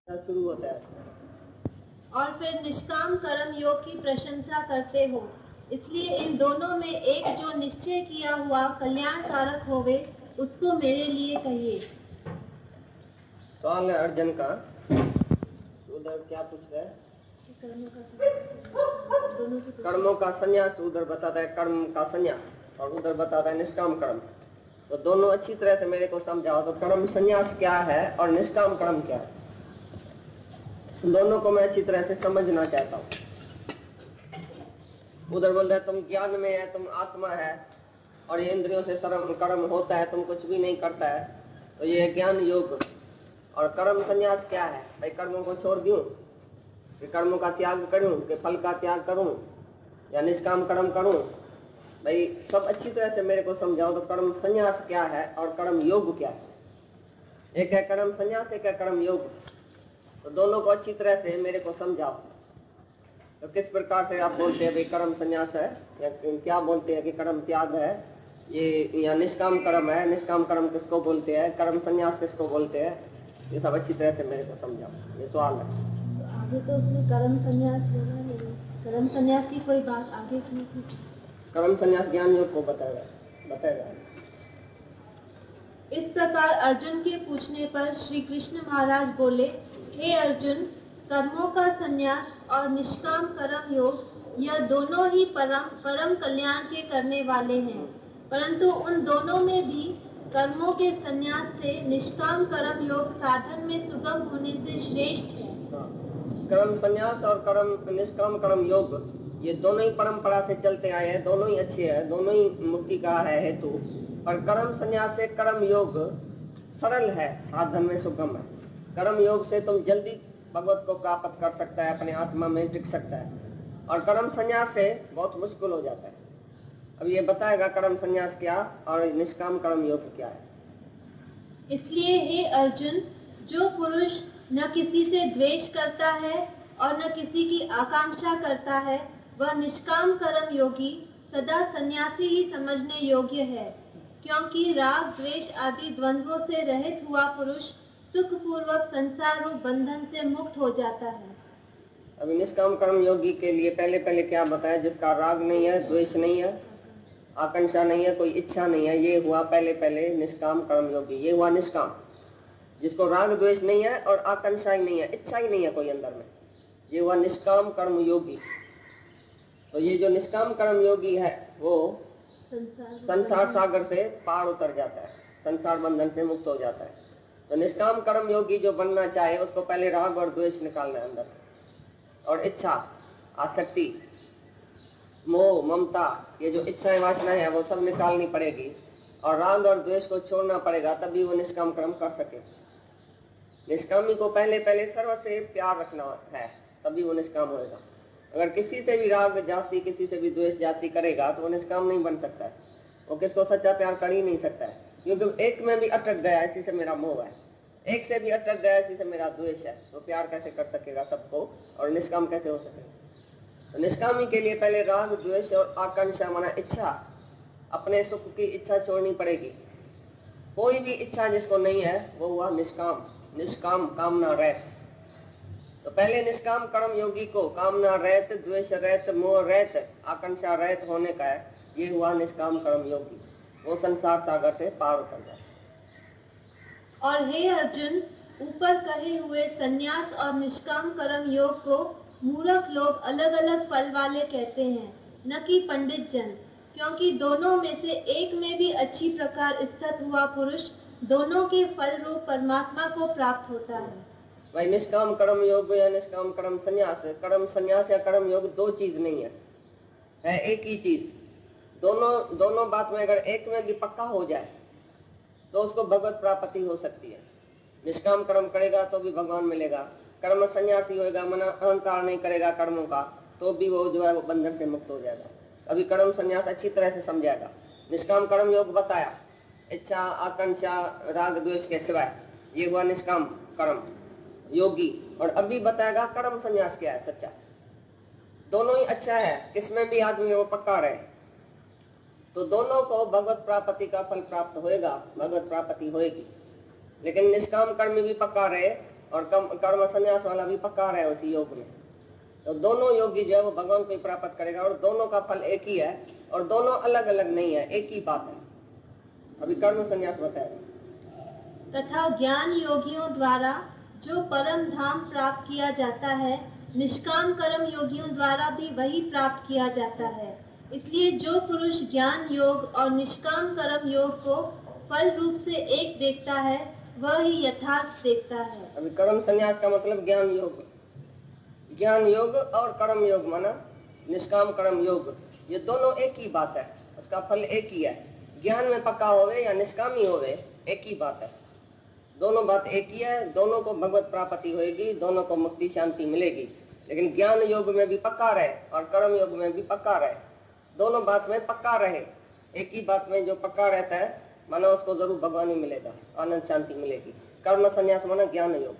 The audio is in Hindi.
शुरू होता है। और फिर निष्काम कर्म योग की प्रशंसा करते हो। इसलिए इन दोनों में एक जो निश्चय किया हुआ कल्याण कारक होवे उसको मेरे लिए कहिए। सवाल है अर्जुन का, उधर क्या पूछ रहा है? कर्मों का संन्यास उधर बताता है, कर्म का संन्यास, और उधर बताता है निष्काम कर्म। तो दोनों अच्छी तरह से मेरे को समझाओ। तो कर्म संन्यास क्या है और निष्काम कर्म क्या है, दोनों को मैं अच्छी तरह से समझना चाहता हूँ। उधर बोलता है तुम ज्ञान में है, तुम आत्मा है, और ये इंद्रियों से कर्म होता है, तुम कुछ भी नहीं करता है, तो ये ज्ञान योग। और कर्म संन्यास क्या है? भाई कर्मों को छोड़ दूं, कि कर्मों का त्याग करूं, कि फल का त्याग करूं, या निष्काम कर्म करूं? भाई सब अच्छी तरह से मेरे को समझाओ। तो कर्म संन्यास क्या है और कर्म योग क्या है? एक है कर्म संन्यास, एक है कर्म योग। तो दोनों को अच्छी तरह से मेरे को समझाओ। तो किस प्रकार से आप बोलते हैं भाई कर्म संन्यास है, या क्या बोलते हैं कि कर्म त्याग है, ये या निष्काम कर्म है? निष्काम कर्म किसको बोलते हैं, कर्म संन्यास किसको बोलते हैं? ये सब अच्छी तरह से मेरे को समझाओ, ये सवाल है। आगे तो उसने कर्म संन्यास बोला नहीं, कर्म संन्यास की कोई बात आगे की थी। कर्म संन्यास ज्ञान योग को बताएगा। इस प्रकार अर्जुन के पूछने पर श्री कृष्ण महाराज बोले, हे अर्जुन, कर्मों का संन्यास और निष्काम कर्म योग यह दोनों ही परम कल्याण के करने वाले हैं, परंतु उन दोनों में भी कर्मों के संन्यास से निष्काम कर्म योग साधन में सुगम होने से श्रेष्ठ है। कर्म संन्यास और कर्म निष्काम कर्म योग ये दोनों ही परंपरा से चलते आए हैं, दोनों ही अच्छे हैं, दोनों ही मुक्ति का है हेतु। और कर्म संन्यास से कर्म योग सरल है, साधन में सुगम है। कर्म योग से तुम जल्दी भगवत को प्राप्त कर सकता है, अपने आत्मा में टिक सकता है, और कर्म संन्यास से बहुत मुश्किल हो जाता है। अब ये बताएगा कर्म संन्यास क्या और निष्काम कर्म योग क्या है। इसलिए हे अर्जुन, जो पुरुष न किसी से द्वेष करता है और न किसी की आकांक्षा करता है, वह निष्काम कर्म योगी सदा सन्यासी ही समझने योग्य है, क्योंकि राग द्वेष आदि द्वंद्वों से रहित हुआ पुरुष सुख पूर्वक संसार रूप बंधन से मुक्त हो जाता है। अभी निष्काम कर्म योगी के लिए पहले क्या बताया? जिसका राग नहीं है, द्वेष नहीं है, आकांक्षा नहीं है, कोई इच्छा नहीं है, ये हुआ पहले निष्काम कर्म योगी। ये हुआ निष्काम, जिसको राग द्वेष नहीं है और आकांक्षा ही नहीं है, इच्छा ही नहीं है कोई अंदर में, ये हुआ निष्काम कर्म योगी। तो ये जो निष्काम कर्म योगी है वो संसार सागर से पार उतर जाता है, संसार बंधन से मुक्त हो जाता है। तो निष्काम कर्म योगी जो बनना चाहे उसको पहले राग और द्वेष निकालना है अंदर से, और इच्छा, आसक्ति, मोह, ममता, ये जो इच्छाएं वासनाएं है वो सब निकालनी पड़ेगी, और राग और द्वेष को छोड़ना पड़ेगा, तभी वो निष्काम कर्म कर सके। निष्कामी को पहले सर्व से प्यार रखना है, तभी वो निष्काम होएगा। अगर किसी से भी राग जाति, किसी से भी द्वेष जाति करेगा तो वो निष्काम नहीं बन सकता है, वो किसको सच्चा प्यार कर ही नहीं सकता है। क्योंकि एक में भी अटक गया, इसी से मेरा मोह है, एक से भी अटक गया, इसी से मेरा द्वेष है, तो प्यार कैसे कर सकेगा सबको, और निष्काम कैसे हो सकेगा? तो निष्कामी के लिए पहले राग द्वेष और आकांक्षा माना इच्छा, अपने सुख की इच्छा छोड़नी पड़ेगी। कोई भी इच्छा जिसको नहीं है वो हुआ निष्काम, निष्काम कामना रहित। तो पहले निष्काम कर्म योगी को कामना रहित, द्वेष रहित, मोह रहित, आकांक्षा रहित होने का है, ये हुआ निष्काम कर्म योगी। वो संसार सागर से पार उतर जाए। और हे अर्जुन, ऊपर कहे हुए संन्यास और निष्काम कर्म योग को मूर्ख लोग अलग अलग फल वाले कहते हैं, न कि पंडित जन, क्योंकि दोनों में से एक में भी अच्छी प्रकार स्थित हुआ पुरुष दोनों के फल रूप परमात्मा को प्राप्त होता है। भाई निष्काम कर्म योग या निष्काम कर्म संन्यास, कर्म संन्यास या कर्म योग दो चीज नहीं है एक ही चीज। दोनों बात में अगर एक में भी पक्का हो जाए तो उसको भगवत प्राप्ति हो सकती है। निष्काम कर्म करेगा तो भी भगवान मिलेगा, कर्म संन्यासी होएगा, मना अहंकार नहीं करेगा कर्मों का, तो भी वो जो है वो बंधन से मुक्त हो जाएगा। अभी कर्म संन्यास अच्छी तरह से समझाएगा। निष्काम कर्म योग बताया, इच्छा, आकांक्षा, राग द्वेष के सिवाय, ये हुआ निष्काम कर्म योगी। और अभी बताएगा कर्म संन्यास क्या है सच्चा। दोनों ही अच्छा है, किसमें भी आदमी वो पक्का रहे तो दोनों को भगवत प्राप्ति का फल प्राप्त होएगा, भगवत प्राप्ति होएगी। लेकिन निष्काम कर्म भी पक्का रहे और कर्म संन्यास वाला भी पक्का रहे उसी योग में। तो दोनों योगी जो है वो भगवान को ही प्राप्त करेगा और दोनों का फल एक ही है और दोनों अलग अलग नहीं है, एक ही बात है। अभी कर्म संन्यास बताया। तथा ज्ञान योगियों द्वारा जो परम धाम प्राप्त किया जाता है, निष्काम कर्म योगियों द्वारा भी वही प्राप्त किया जाता है। इसलिए जो पुरुष ज्ञान योग और निष्काम कर्म योग को फल रूप से एक देखता है, वह ही यथार्थ देखता है। अभी कर्म संन्यास का मतलब ज्ञान योग, ज्ञान योग और कर्म योग माना निष्काम कर्म योग, ये दोनों एक ही बात है, उसका फल एक ही है। ज्ञान में पक्का होवे या निष्कामी होवे एक ही बात है, दोनों बात एक ही है। दोनों को भगवत प्राप्ति होगी, दोनों को मुक्ति शांति मिलेगी। लेकिन ज्ञान योग में भी पक्का रहे और कर्म योग में भी पक्का रहे, दोनों बात में पक्का रहे। एक ही बात में जो पक्का रहता है माना उसको जरूर भगवान ही मिलेगा, आनंद शांति मिलेगी। कर्म संन्यास माना ज्ञान योग।